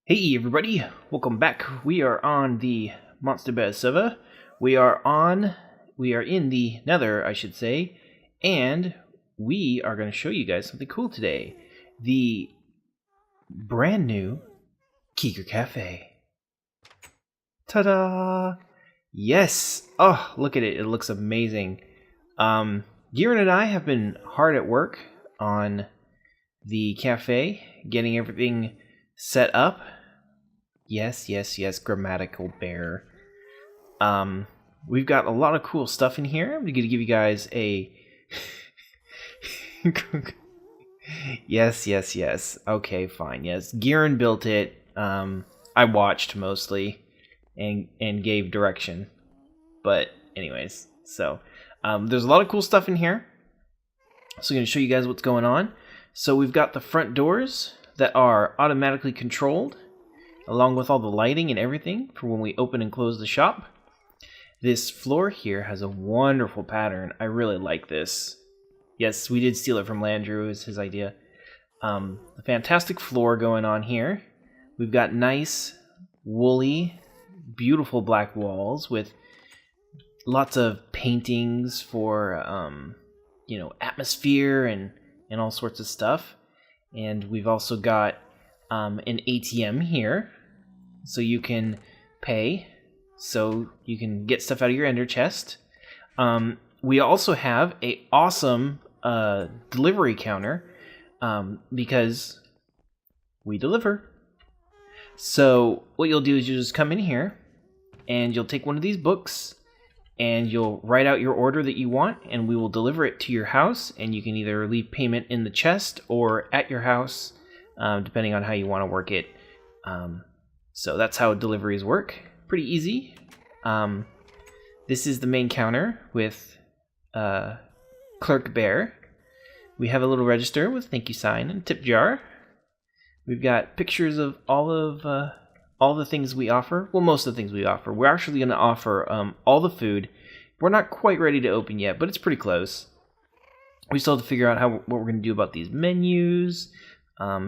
Hey everybody, welcome back. We are on the Monstabear server. We are in the Nether, I should say, and we are going to show you guys something cool today. The brand new Kiger Cafe. Ta-da! Yes! Oh, look at it. It looks amazing. Gearin and I have been hard at work on the cafe, getting everything set up. Yes, grammatical bear. We've got a lot of cool stuff in here. I'm going to give you guys a... Yes. Okay, fine, yes. Gearin built it. I watched mostly and gave direction. But anyways, so there's a lot of cool stuff in here. So I'm going to show you guys what's going on. So we've got the front doors that are automatically controlled, along with all the lighting and everything for when we open and close the shop. This floor here has a wonderful pattern. I really like this. Yes, we did steal it from Landrew. It was his idea. A fantastic floor going on here. We've got nice, woolly, beautiful black walls with lots of paintings for, atmosphere and all sorts of stuff. And we've also got an ATM here, so you can pay, so you can get stuff out of your ender chest. We also have a awesome delivery counter, because we deliver. So what you'll do is you'll just come in here, and you'll take one of these books, and you'll write out your order that you want, and we will deliver it to your house, and you can either leave payment in the chest or at your house, depending on how you want to work it. So that's how deliveries work. Pretty easy. This is the main counter with Clerk Bear. We have a little register with thank you sign and tip jar. We've got pictures of all the things we offer. Well, most of the things we offer. We're actually going to offer all the food. We're not quite ready to open yet, but it's pretty close. We still have to figure out what we're going to do about these menus.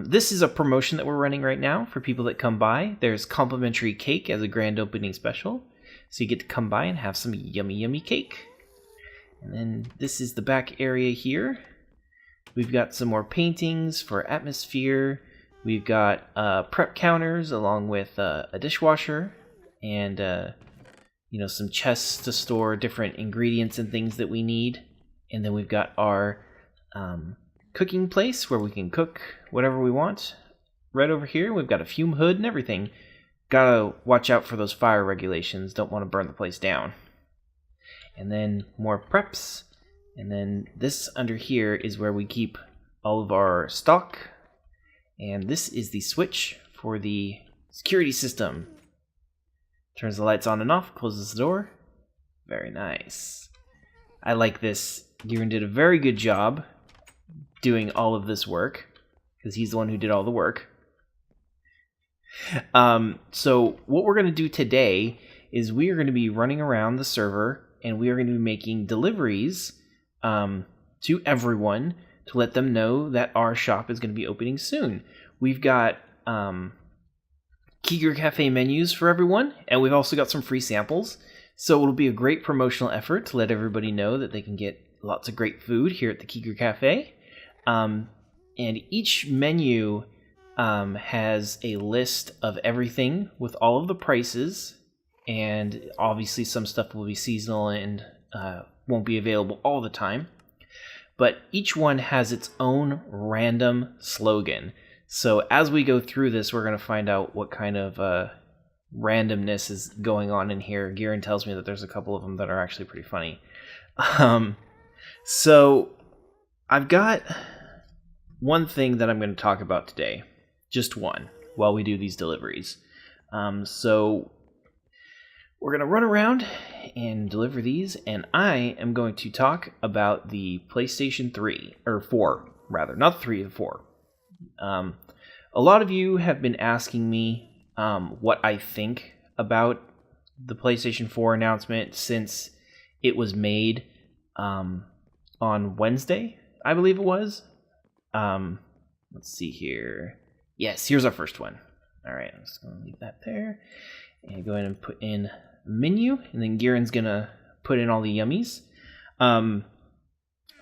This is a promotion that we're running right now for people that come by. There's complimentary cake as a grand opening special. So you get to come by and have some yummy cake. And then this is the back area here. We've got some more paintings for atmosphere. We've got prep counters along with a dishwasher and some chests to store different ingredients and things that we need. And then we've got our cooking place where we can cook whatever we want. Right over here, we've got a fume hood and everything. Gotta watch out for those fire regulations. Don't want to burn the place down. And then more preps. And then this under here is where we keep all of our stock. And this is the switch for the security system. Turns the lights on and off, closes the door. Very nice. I like this. Gearin did a very good job doing all of this work, because he's the one who did all the work. So what we're going to do today is we are going to be running around the server, and we are going to be making deliveries to everyone to let them know that our shop is going to be opening soon. We've got Kiger Cafe menus for everyone, and we've also got some free samples. So it'll be a great promotional effort to let everybody know that they can get lots of great food here at the Kiger Cafe. And each menu has a list of everything with all of the prices, and obviously some stuff will be seasonal and won't be available all the time. But each one has its own random slogan. So as we go through this, we're going to find out what kind of randomness is going on in here. Gearin tells me that there's a couple of them that are actually pretty funny. So I've got one thing that I'm going to talk about today. Just one, while we do these deliveries. So we're going to run around and deliver these, and I am going to talk about the PlayStation 3, or 4, rather, not 3, the 4. A lot of you have been asking me what I think about the PlayStation 4 announcement since it was made on Wednesday, I believe it was. Let's see here. Yes, here's our first one. All right, I'm just going to leave that there. And go ahead and put in menu. And then Gearin's going to put in all the yummies.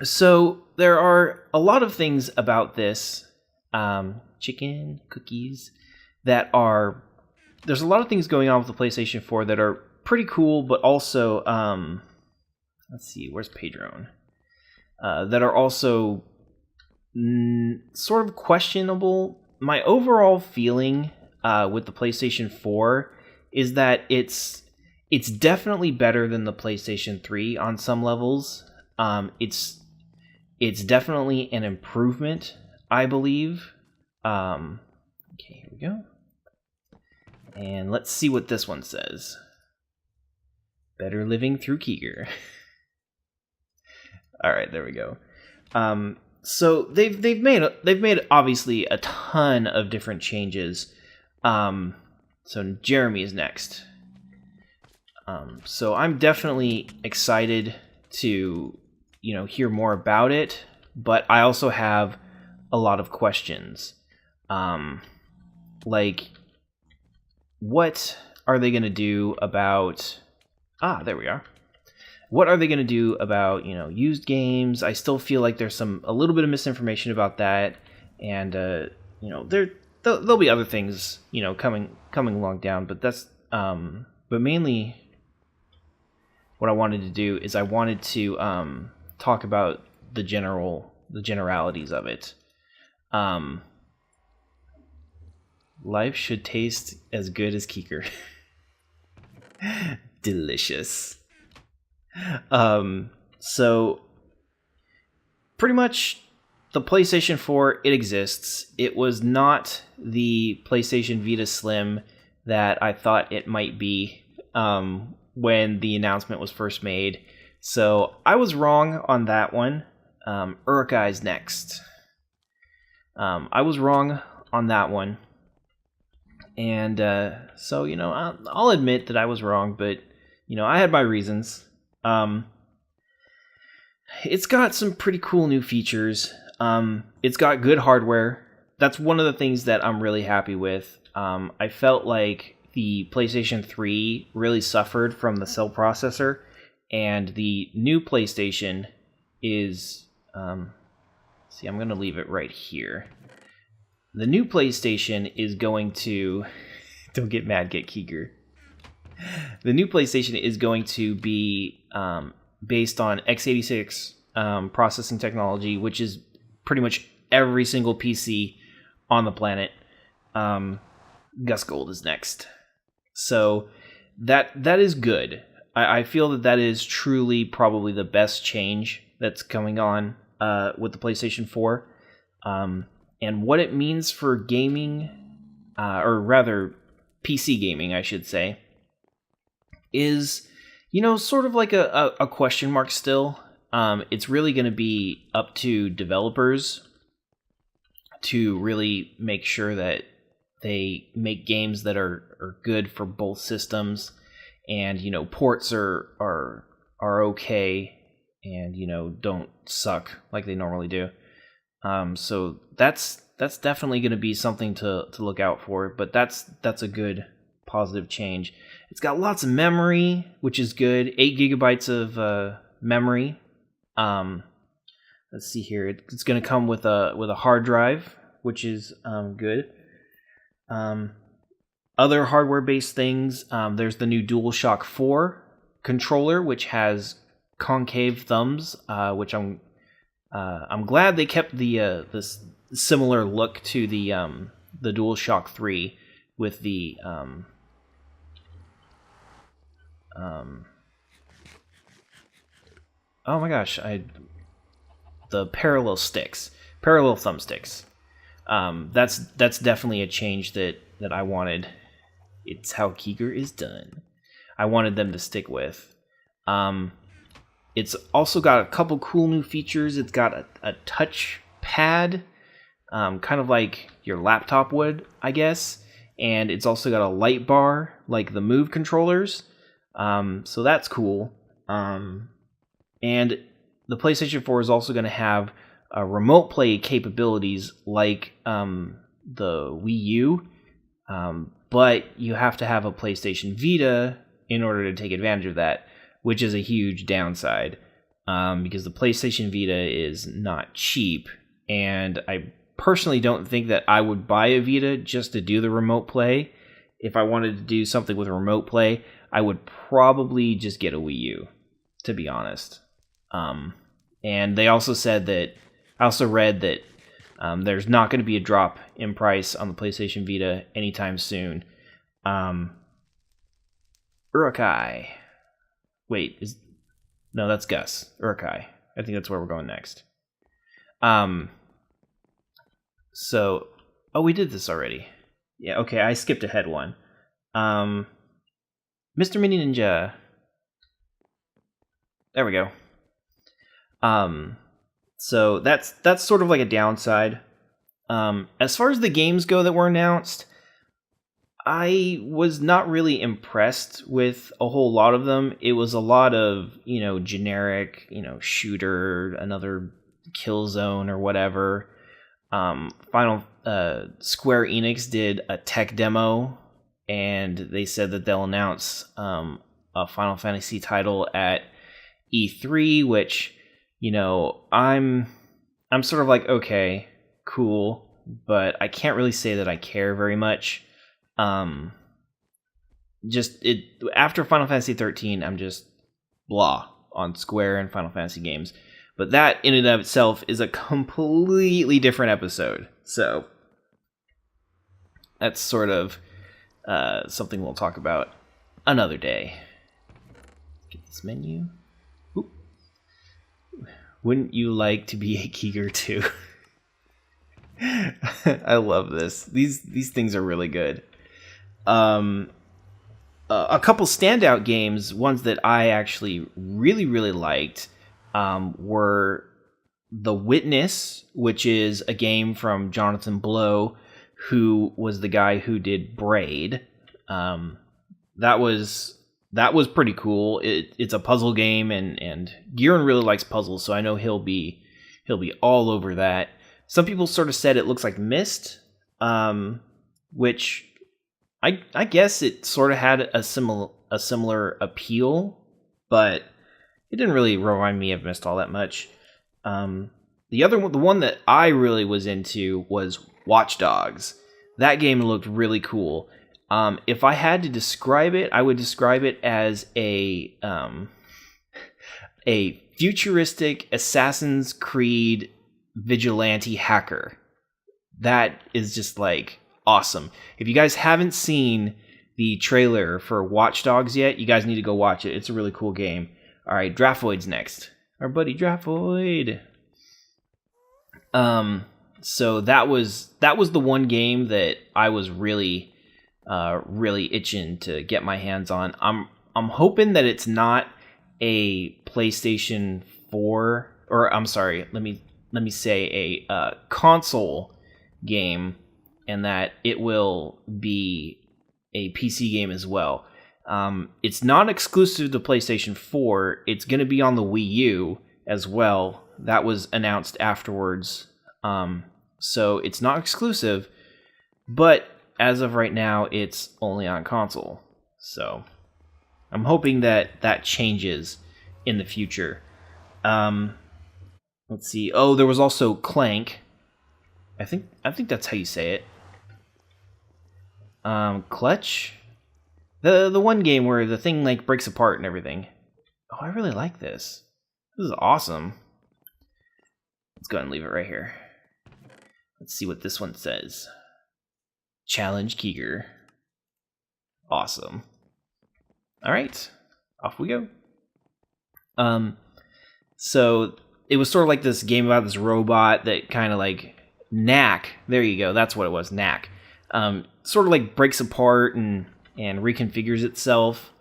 So there are a lot of things about this. Chicken, cookies, that are... There's a lot of things going on with the PlayStation 4 that are pretty cool, but also... let's see, where's Padron? That are also sort of questionable. My overall feeling with the PlayStation 4 is that it's definitely better than the PlayStation 3 on some levels. It's definitely an improvement, I believe. Okay, here we go. And let's see what this one says. Better living through Kiger. All right, there we go. So they've made obviously a ton of different changes. So Jeremy is next. So I'm definitely excited to hear more about it, but I also have a lot of questions. Like, what are they going to do about... there we are. What are they going to do about, used games? I still feel like there's a little bit of misinformation about that, and there'll be other things, coming along down. But that's but mainly what I wanted to do is I wanted to talk about the generalities of it. Life should taste as good as Kiger. Delicious. So pretty much the PlayStation 4, it exists. It was not the PlayStation Vita Slim that I thought it might be when the announcement was first made. So I was wrong on that one. Urukai's next. I was wrong on that one. And so, I'll admit that I was wrong, but, I had my reasons. It's got some pretty cool new features. It's got good hardware. That's one of the things that I'm really happy with. I felt like the PlayStation 3 really suffered from the cell processor, and the new PlayStation is... see, I'm going to leave it right here. The new PlayStation is going to... Don't get mad, get Kiger. The new PlayStation is going to be based on x86 processing technology, which is pretty much every single PC on the planet. Gus Gold is next. So that is good. I feel that is truly probably the best change that's coming on with the PlayStation 4. And what it means for gaming, or rather PC gaming, I should say, is, sort of like a question mark still. It's really going to be up to developers to really make sure that they make games that are good for both systems, and, ports are okay, and, don't suck like they normally do. So that's definitely going to be something to look out for, but that's a good positive change. It's got lots of memory, which is good. 8 gigabytes of memory. Let's see here. It's going to come with a hard drive, which is good. Other hardware-based things. There's the new DualShock 4 controller, which has concave thumbs, which I'm glad they kept this similar look to the DualShock 3 with the oh my gosh, the parallel thumbsticks. That's definitely a change that I wanted. It's how Kiger is done. I wanted them to stick with. It's also got a couple cool new features. It's got a touch pad, kind of like your laptop would, I guess. And it's also got a light bar, like the Move controllers. So that's cool. And the PlayStation 4 is also going to have remote play capabilities like the Wii U. But you have to have a PlayStation Vita in order to take advantage of that, which is a huge downside, because the PlayStation Vita is not cheap, and I personally don't think that I would buy a Vita just to do the remote play. If I wanted to do something with remote play, I would probably just get a Wii U, to be honest. And they also said that, I also read that there's not going to be a drop in price on the PlayStation Vita anytime soon. Urukai. Wait, no, that's Gus. Urukai. I think that's where we're going next. So, we did this already. Yeah, okay, I skipped ahead one. Mr. Mini Ninja. There we go. So that's sort of like a downside. As far as the games go that were announced, I was not really impressed with a whole lot of them. It was a lot of, generic, shooter, another Killzone or whatever. Square Enix did a tech demo, and they said that they'll announce a Final Fantasy title at E3, which, I'm sort of like, okay, cool, but I can't really say that I care very much. After Final Fantasy 13, I'm just blah on Square and Final Fantasy games. But that in and of itself is a completely different episode. So that's sort of something we'll talk about another day. Get this menu. Oop. Wouldn't you like to be a Kiger too? I love this. These things are really good. A couple standout games, ones that I actually really, really liked, were The Witness, which is a game from Jonathan Blow, who was the guy who did Braid. That was pretty cool. It's a puzzle game, and Gearin really likes puzzles, so I know he'll be all over that. Some people sort of said it looks like Myst, which I guess it sort of had a similar appeal, but it didn't really remind me of Myst all that much. The one that I really was into was Watch Dogs. That game looked really cool. If I had to describe it, I would describe it as a futuristic Assassin's Creed vigilante hacker. That is just like awesome. If you guys haven't seen the trailer for Watch Dogs yet, you guys need to go watch it. It's a really cool game. All right, Draphoid's next. Our buddy Draphoid. So that was the one game that I was really itching to get my hands on. I'm hoping that it's not a PlayStation 4, or I'm sorry, let me say a console game, and that it will be a PC game as well. It's not exclusive to PlayStation 4. It's going to be on the Wii U as well. That was announced afterwards. So it's not exclusive, but as of right now, it's only on console. So I'm hoping that changes in the future. Let's see. Oh, there was also Clank. I think that's how you say it. Clutch. The one game where the thing like breaks apart and everything. Oh, I really like this. This is awesome. Let's go ahead and leave it right here. Let's see what this one says. Challenge Kiger. Awesome. All right, off we go. So it was sort of like this game about this robot that kind of like Knack. There you go. That's what it was. Knack. Sort of like breaks apart and reconfigures itself,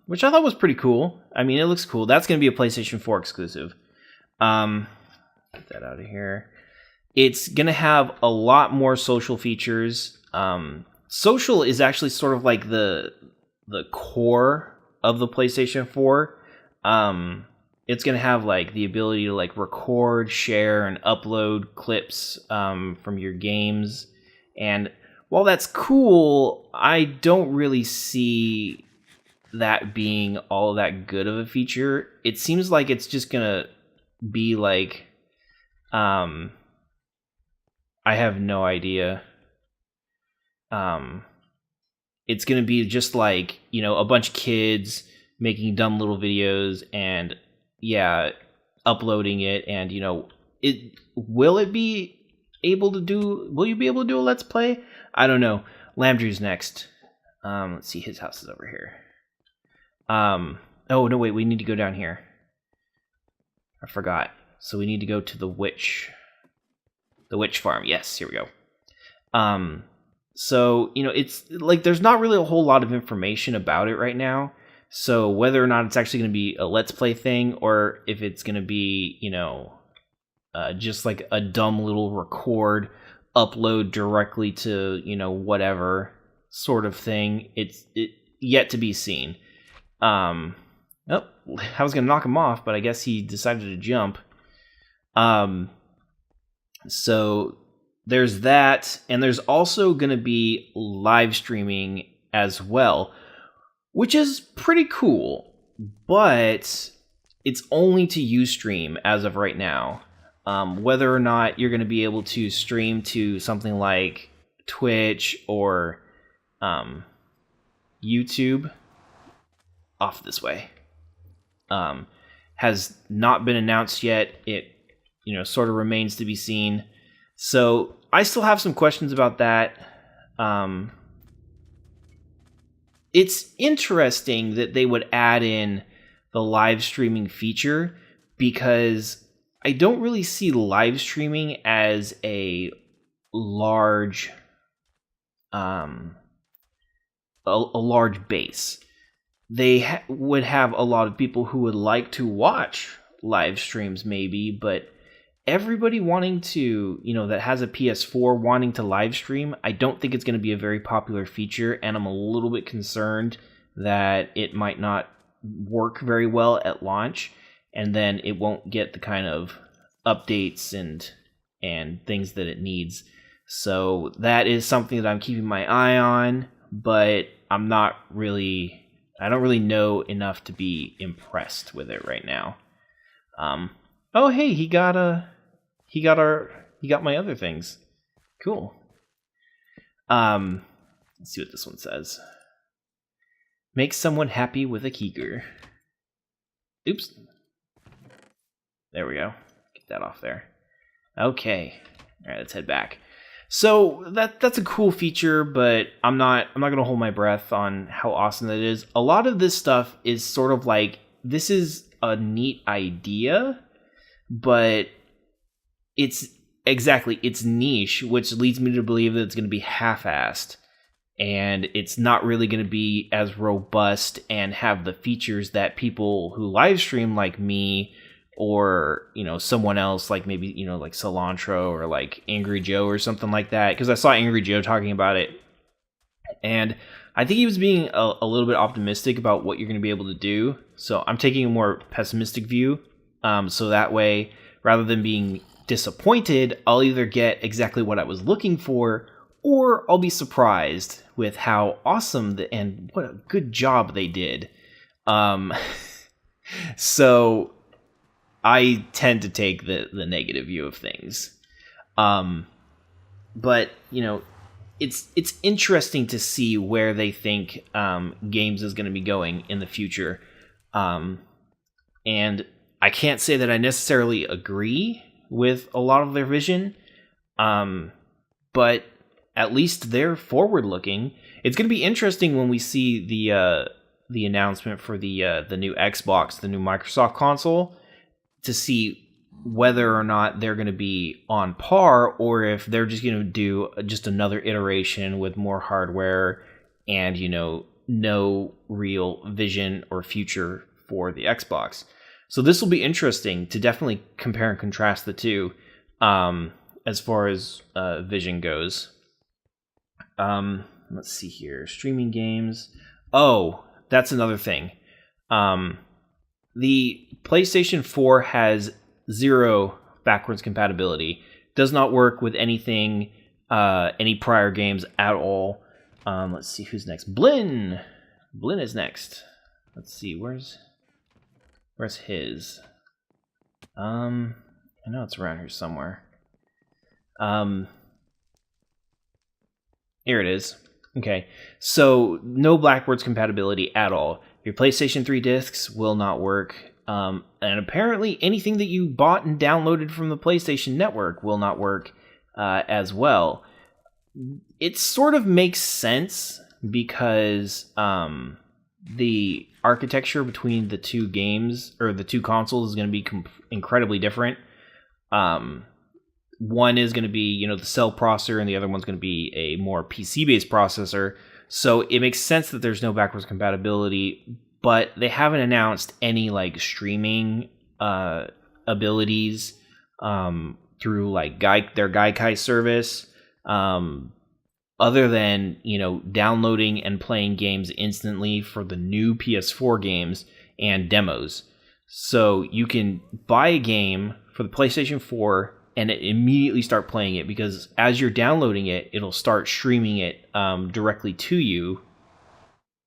which I thought was pretty cool. I mean, it looks cool. That's going to be a PlayStation 4 exclusive. Get that out of here. It's going to have a lot more social features. Social is actually sort of like the core of the PlayStation 4. It's going to have like the ability to like record, share, and upload clips from your games. And while that's cool, I don't really see that being all that good of a feature. It seems like it's just gonna be like, I have no idea. It's gonna be just like, a bunch of kids making dumb little videos and uploading it, and will you be able to do a let's play? I don't know. Lamdrew's next. Let's see, his house is over here. Oh no, wait, we need to go down here. I forgot. So we need to go to the witch farm. Yes, here we go. So, it's like there's not really a whole lot of information about it right now. So whether or not it's actually going to be a let's play thing, or if it's going to be, just like a dumb little record, upload directly to, whatever sort of thing, it's yet to be seen. I was going to knock him off, but I guess he decided to jump. So there's that, and there's also going to be live streaming as well, which is pretty cool, but it's only to Ustream as of right now. Whether or not you're going to be able to stream to something like Twitch or YouTube, off this way, has not been announced yet. It sort of remains to be seen. So I still have some questions about that. It's interesting that they would add in the live streaming feature, because I don't really see live streaming as a large large base. They would have a lot of people who would like to watch live streams maybe, but everybody wanting to, that has a PS4 wanting to live stream, I don't think it's going to be a very popular feature, and I'm a little bit concerned that it might not work very well at launch, and then it won't get the kind of updates and things that it needs. So that is something that I'm keeping my eye on, but I don't really know enough to be impressed with it right now. Oh hey, he got my other things. Cool. Let's see what this one says. Make someone happy with a Kiger. Oops. There we go. Get that off there. Okay. All right, let's head back. So that's a cool feature, but I'm not going to hold my breath on how awesome that is. A lot of this stuff is sort of like, this is a neat idea, but it's niche, which leads me to believe that it's going to be half-assed, and it's not really going to be as robust and have the features that people who live stream like me, or someone else like maybe like Cilantro or like Angry Joe or something like that, because I saw Angry Joe talking about it, and I think he was being a little bit optimistic about what you're going to be able to do. So I'm taking a more pessimistic view, so that way, rather than being disappointed, I'll either get exactly what I was looking for, or I'll be surprised with how awesome and what a good job they did. So I tend to take the negative view of things. But it's interesting to see where they think games is going to be going in the future. And I can't say that I necessarily agree with a lot of their vision, but at least they're forward looking. It's going to be interesting when we see the announcement for the new Xbox, the new Microsoft console, to see whether or not they're going to be on par, or if they're just going to do just another iteration with more hardware and no real vision or future for the Xbox. So this will be interesting to definitely compare and contrast the two, as far as vision goes. Let's see here. Streaming games. Oh, that's another thing. The PlayStation 4 has 0 backwards compatibility. Does not work with anything any prior games at all. Let's see who's next. Blinn is next. Let's see, where's his? I know it's around here somewhere. Here it is. Okay, so no backwards compatibility at all. Your PlayStation 3 discs will not work. And apparently anything that you bought and downloaded from the PlayStation Network will not work as well. It sort of makes sense because the architecture between the two games, or the two consoles, is going to be incredibly different. One is going to be, the cell processor, and the other one's going to be a more PC-based processor. So it makes sense that there's no backwards compatibility, but they haven't announced any streaming abilities through their Gaikai service, other than downloading and playing games instantly for the new PS4 games and demos. So you can buy a game for the PlayStation 4 and immediately start playing it, because as you're downloading it, it'll start streaming it directly to you.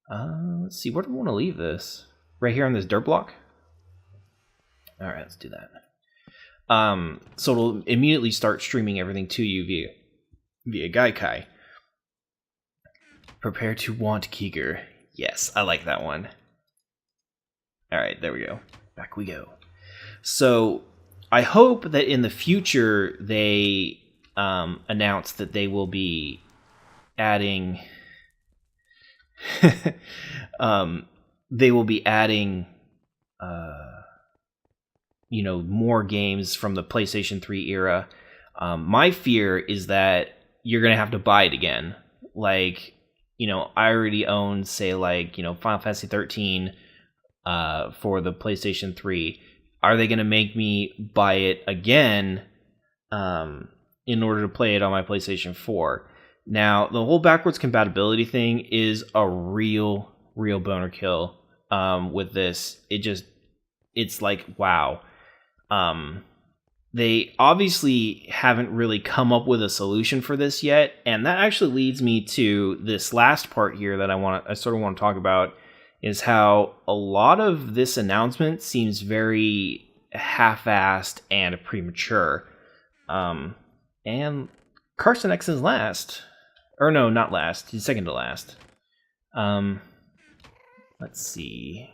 Let's see, where do we want to leave this? Right here on this dirt block? All right, let's do that. So it'll immediately start streaming everything to you via Gaikai. Prepare to want Kiger. Yes, I like that one. All right, there we go. Back we go. So I hope that in the future they announce that they will be adding more games from the PlayStation 3 era. My fear is that you're going to have to buy it again. I already own, say, Final Fantasy 13 for the PlayStation 3. Are they going to make me buy it again in order to play it on my PlayStation 4? Now, the whole backwards compatibility thing is a real boner kill with this. It's wow. They obviously haven't really come up with a solution for this yet, and that actually leads me to this last part here that I sort of want to talk about, is how a lot of this announcement seems very half-assed and premature. And Carson X is last. Or no, not last. He's second to last. Let's see.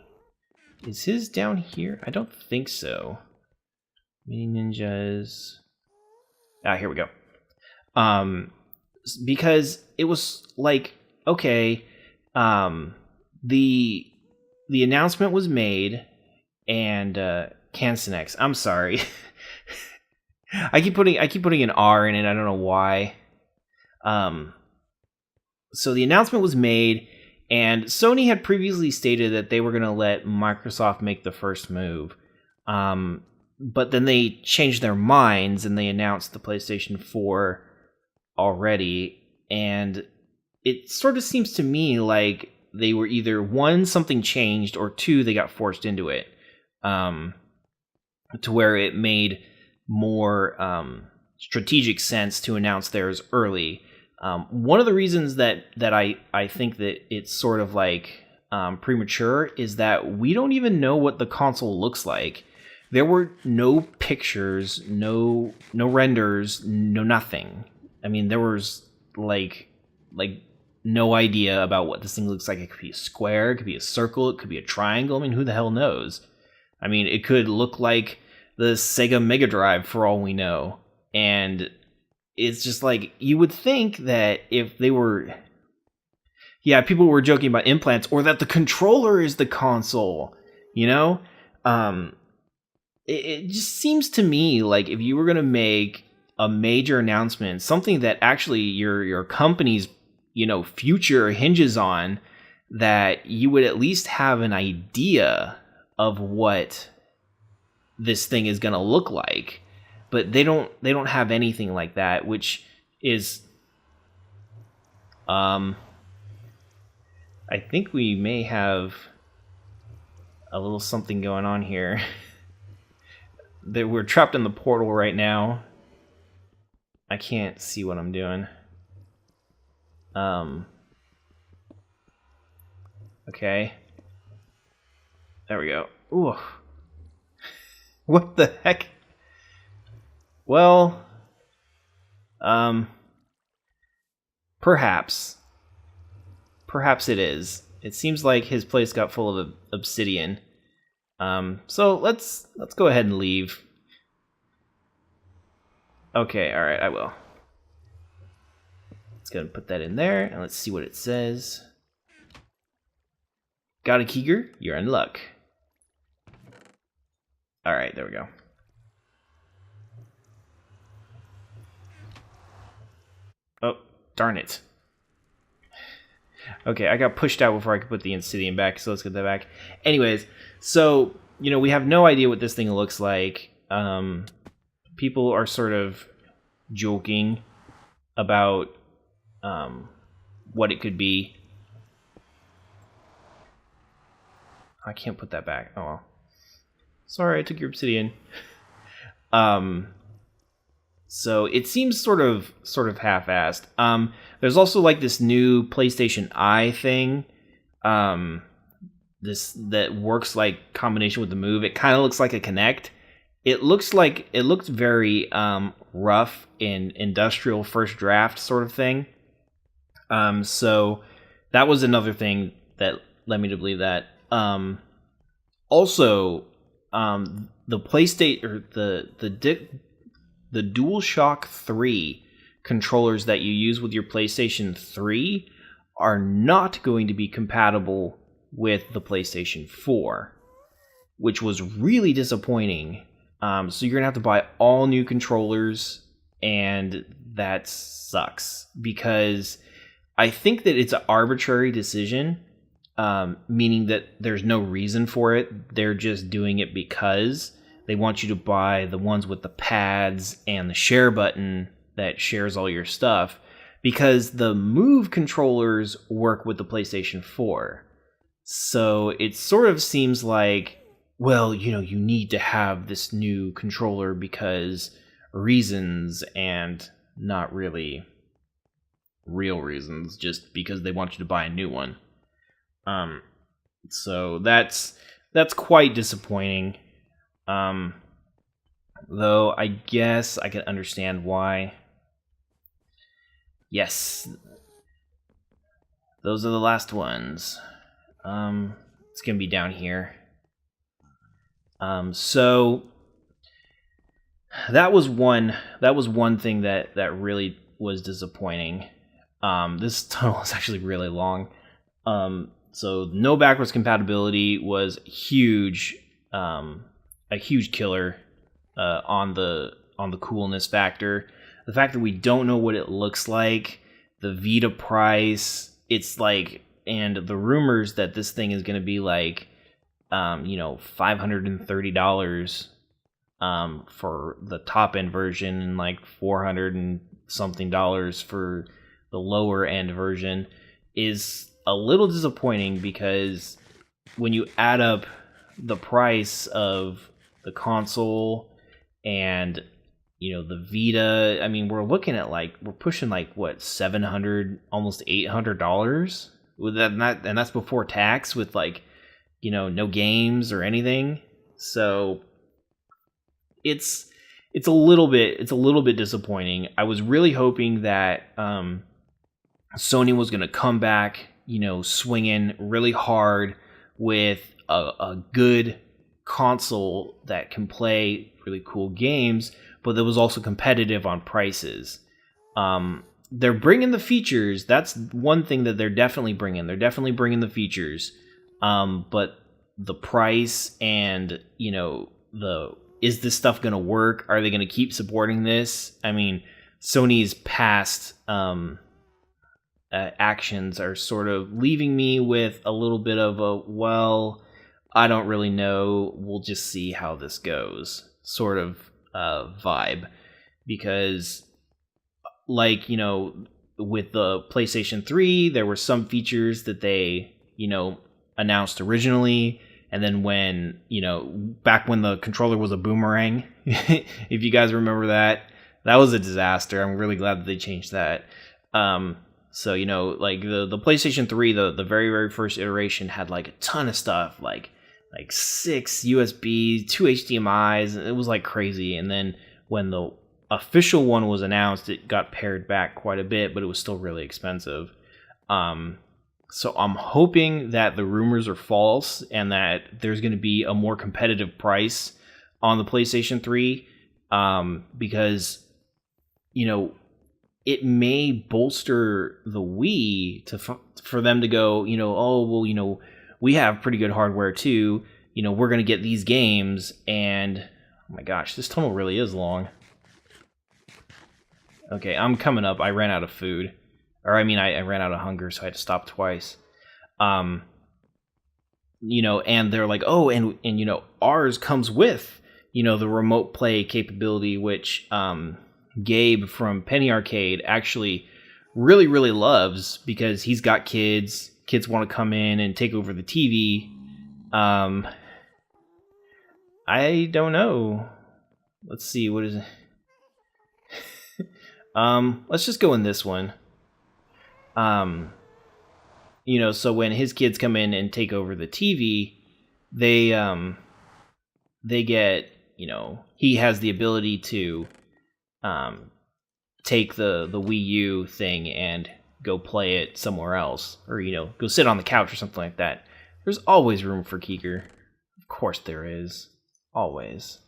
Is his down here? I don't think so. Mini Ninjas. Here we go. Because it was okay, the announcement was made, and Cansonex. I'm sorry. I keep putting an R in it. I don't know why. So the announcement was made, and Sony had previously stated that they were going to let Microsoft make the first move. But then they changed their minds and they announced the PlayStation 4 already. And it sort of seems to me like they were either, one, something changed, or two, they got forced into it. To where it made more strategic sense to announce theirs early. One of the reasons that I think that it's sort of premature is that we don't even know what the console looks like. There were no pictures, no renders, no nothing. I mean, there was no idea about what this thing looks like. It could be a square, it could be a circle, it could be a triangle. I mean, who the hell knows? I mean, it could look like the Sega Mega Drive for all we know. And it's just you would think that if they were... Yeah, people were joking about implants, or that the controller is the console, It just seems to me like if you were going to make a major announcement, something that actually your company's future hinges on, that you would at least have an idea of what this thing is going to look like. But they don't have anything like that, which is I think we may have a little something going on here. That we're trapped in the portal right now. I can't see what I'm doing. Okay. There we go. Ooh. What the heck? Well, perhaps. Perhaps it is. It seems like his place got full of obsidian. So let's go ahead and leave. Okay, alright, I will. Let's go ahead and put that in there, and let's see what it says. Got a Kiger? You're in luck. Alright, there we go. Oh, darn it. Okay, I got pushed out before I could put the obsidian back, so let's get that back. Anyways, so, we have no idea what this thing looks like. People are sort of joking about what it could be. I can't put that back. Oh well. Sorry, I took your obsidian. So it seems sort of half-assed. There's also like this new PlayStation Eye thing. This that works like combination with the Move. It kind of looks like a Kinect. It looks very rough in industrial first draft sort of thing. So that was another thing that led me to believe that. Also, the PlayStation or the DualShock 3 controllers that you use with your PlayStation 3 are not going to be compatible with the PlayStation 4, which was really disappointing. So you're gonna have to buy all new controllers, and that sucks because I think that it's an arbitrary decision, meaning that there's no reason for it. They're just doing it because they want you to buy the ones with the pads and the share button that shares all your stuff, because the Move controllers work with the PlayStation 4. So it sort of seems like, well, you need to have this new controller because reasons, and not really real reasons, just because they want you to buy a new one. So that's quite disappointing. Though I guess I can understand why. Yes, those are the last ones. It's gonna be down here. So that was one thing that really was disappointing. This tunnel is actually really long. So no backwards compatibility was huge. A huge killer on the coolness factor. The fact that we don't know what it looks like, the Vita price, it's like, and the rumors that this thing is going to be like, $530 for the top end version, and like $400 and something for the lower end version, is a little disappointing, because when you add up the price of the console and the Vita, I mean, we're looking at we're pushing what, $700, almost $800 with that, and that's before tax, with no games or anything. So it's a little bit disappointing. I was really hoping that Sony was going to come back, swinging really hard with a good console that can play really cool games, but that was also competitive on prices. They're bringing the features. That's one thing that they're definitely bringing. They're definitely bringing the features. But the price and, is this stuff going to work? Are they going to keep supporting this? I mean, Sony's past actions are sort of leaving me with a little bit of a, well, I don't really know, we'll just see how this goes sort of vibe. Because, with the PlayStation 3, there were some features that they, announced originally, and then when, back when the controller was a boomerang, if you guys remember that was a disaster. I'm really glad that they changed that. So, like the PlayStation 3, the very, very first iteration had like a ton of stuff, like 6 USB, 2 HDMIs. It was like crazy. And then when the official one was announced, it got pared back quite a bit, but it was still really expensive. So I'm hoping that the rumors are false and that there's going to be a more competitive price on the PlayStation 3, because, it may bolster the Wii for them to go, oh, well, we have pretty good hardware too. We're going to get these games. And oh my gosh, this tunnel really is long. Okay, I'm coming up. I ran out of food. Or I ran out of hunger, so I had to stop twice. And they're like, oh, and ours comes with, the remote play capability, which Gabe from Penny Arcade actually really, really loves, because he's got kids. Kids want to come in and take over the TV. I don't know. Let's see, what is it? Let's just go in this one. So when his kids come in and take over the TV, they get, he has the ability to take the Wii U thing and go play it somewhere else, or go sit on the couch or something like that. There's always room for Kiger. Of course there is. Always.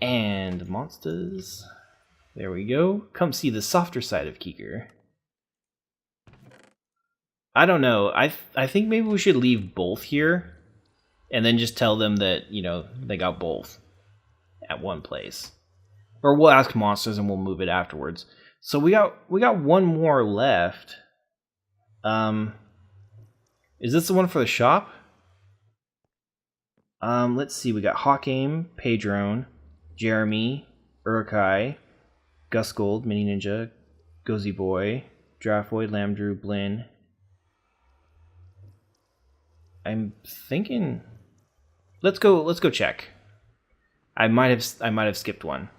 And monsters. There we go. Come see the softer side of Kiger. I don't know. I think maybe we should leave both here and then just tell them that, they got both at one place. Or we'll ask monsters and we'll move it afterwards. So we got one more left. Is this the one for the shop? Let's see. We got Hawkaim, Padrone, Jeremy, Urkai, Gus Gold, Mini Ninja, Gozy Boy, Draftvoid, Lamdrew, Blinn. I'm thinking. Let's go check. I might have skipped one.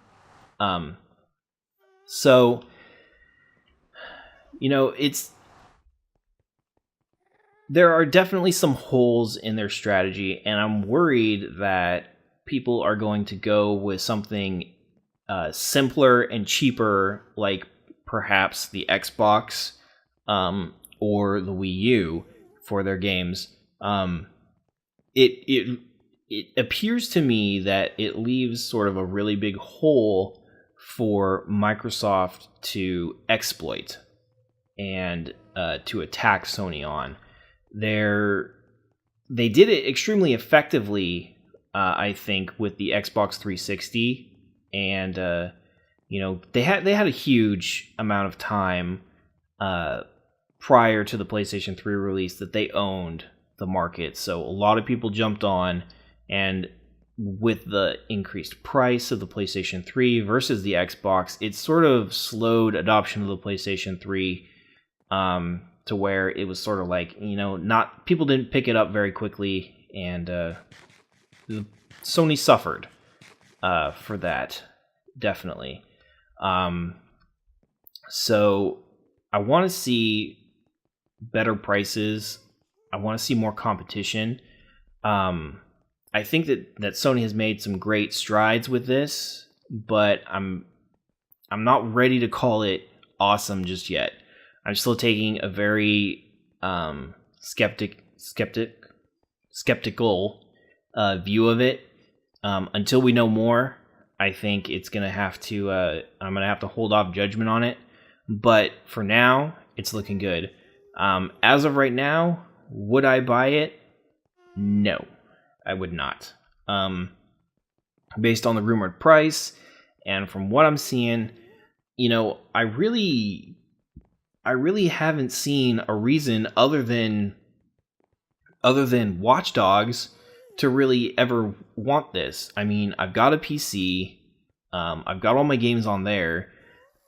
So, there are definitely some holes in their strategy, and I'm worried that people are going to go with something simpler and cheaper, like perhaps the Xbox or the Wii U for their games. It appears to me that it leaves sort of a really big hole for Microsoft to exploit and to attack Sony on. They did it extremely effectively, I think, with the Xbox 360, and they had a huge amount of time prior to the PlayStation 3 release that they owned the market, so a lot of people jumped on, and with the increased price of the PlayStation 3 versus the Xbox, it sort of slowed adoption of the PlayStation 3 to where it was sort of like, not people didn't pick it up very quickly, and Sony suffered for that, definitely. So I want to see better prices. I want to see more competition. I think that Sony has made some great strides with this, but I'm not ready to call it awesome just yet. I'm still taking a very skeptical view of it. Until we know more, I think it's gonna have to. I'm gonna have to hold off judgment on it. But for now, it's looking good. As of right now, would I buy it? No, I would not. Based on the rumored price and from what I'm seeing, I really haven't seen a reason other than Watch Dogs to really ever want this. I mean, I've got a PC. I've got all my games on there.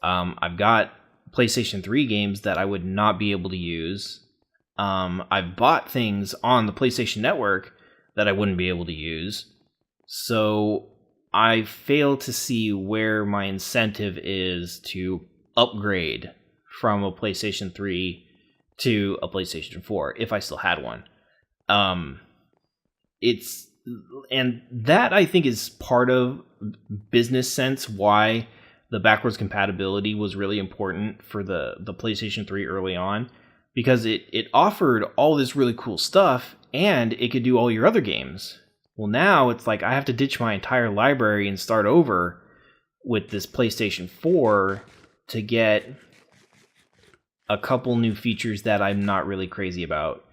I've got PlayStation 3 games that I would not be able to use. I've bought things on the PlayStation Network that I wouldn't be able to use. So I fail to see where my incentive is to upgrade from a PlayStation 3 to a PlayStation 4 if I still had one. And that I think is part of business sense why the backwards compatibility was really important for the PlayStation 3 early on, because it offered all this really cool stuff and it could do all your other games. Well, now it's like I have to ditch my entire library and start over with this PlayStation 4 to get a couple new features that I'm not really crazy about.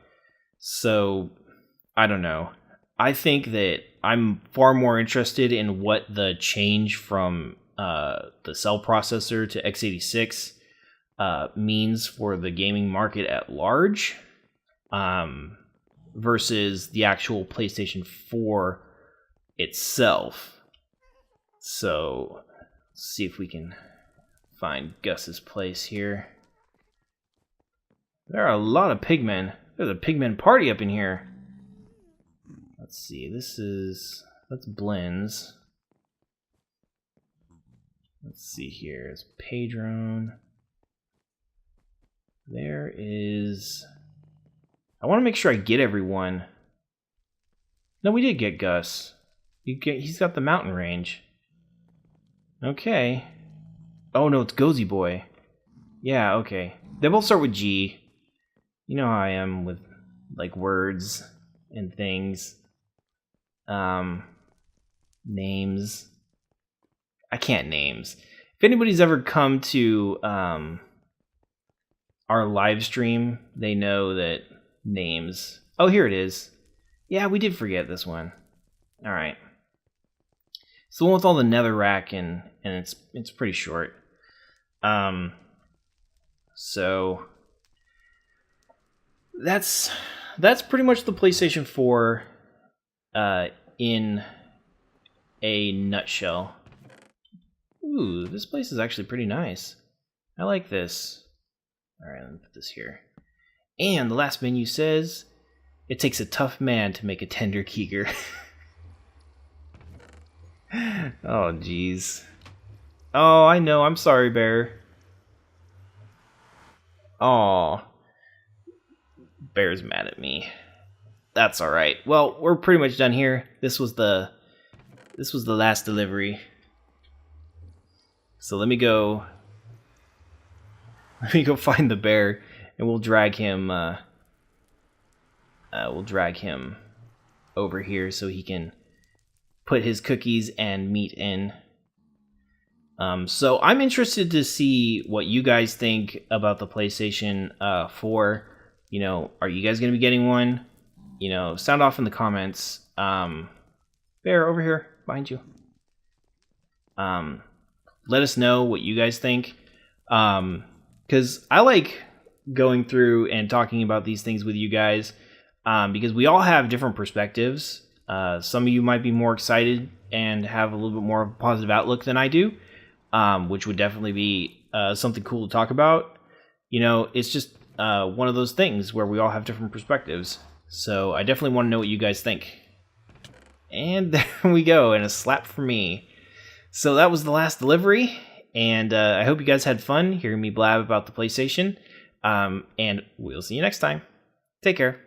So, I don't know. I think that I'm far more interested in what the change from the cell processor to x86 means for the gaming market at large, versus the actual PlayStation 4 itself. So, let's see if we can find Gus's place here. There are a lot of pigmen. There's a pigmen party up in here. Let's see, that's Blends. Let's see here, it's Padron. There is... I want to make sure I get everyone. No, we did get Gus. He's got the mountain range. Okay. Oh no, it's Gozy Boy. Yeah, okay. They both start with G. You know how I am with, like, words and things. Names. I can't names. If anybody's ever come to our live stream, they know that names. Oh, here it is. Yeah, we did forget this one. All right. It's the one with all the netherrack and it's pretty short. So that's pretty much the PlayStation 4 in a nutshell. Ooh, this place is actually pretty nice. I like this. All right, let me put this here. And the last menu says, it takes a tough man to make a tender Kiger. Oh, jeez. Oh, I know. I'm sorry, Bear. Oh, Bear's mad at me. That's all right. Well, we're pretty much done here. This was the last delivery. So let me go find the bear, and we'll drag him. We'll drag him over here so he can put his cookies and meat in. So I'm interested to see what you guys think about the PlayStation 4. You know, are you guys going to be getting one? You know, sound off in the comments. Bear, over here, behind you. Let us know what you guys think. Because I like going through and talking about these things with you guys. Because we all have different perspectives. Some of you might be more excited and have a little bit more of a positive outlook than I do. Which would definitely be something cool to talk about. You know, it's just one of those things where we all have different perspectives. So I definitely want to know what you guys think. And there we go, and a slap for me. So that was the last delivery, and I hope you guys had fun hearing me blab about the PlayStation. And we'll see you next time. Take care.